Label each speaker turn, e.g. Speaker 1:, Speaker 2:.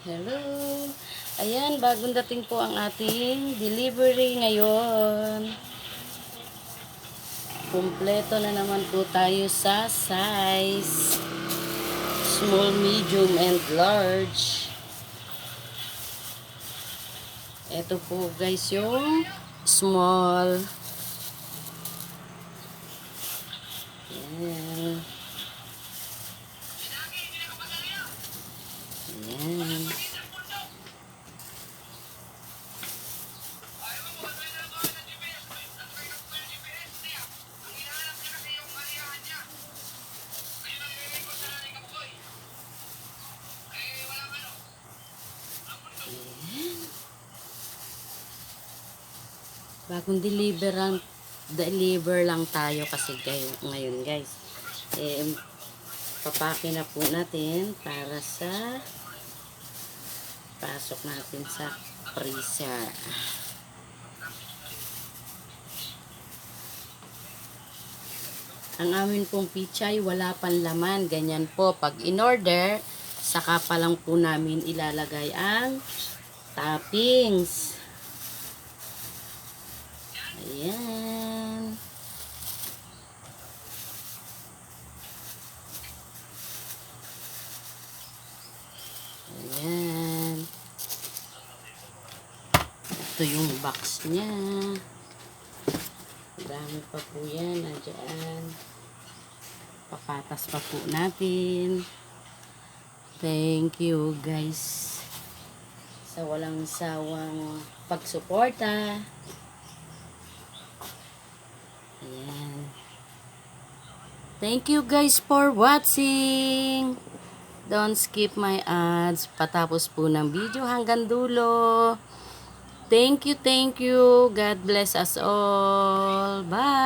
Speaker 1: Hello. Ayan, bagong dating po ang ating delivery ngayon. Kumpleto na naman po tayo sa size. Small, medium, and large. Ito po guys yung small. Ayan. Ayan. Bagong deliver lang tayo kasi ngayon guys. Papake na po natin para sa pasok natin sa freezer. Ang amin pong pichay wala pang laman. Ganyan po. Pag in-order, saka pa lang po namin ilalagay ang toppings. Ayan. Ayan. Ito yung box niya. Dami pa po yan. Nandiyan. Papatas pa po natin. Thank you guys sa walang sawang pagsuporta. Ayan. Thank you guys for watching. Don't skip my ads. Patapos po ng video hanggang dulo. Thank you, thank you. God bless us all. Bye.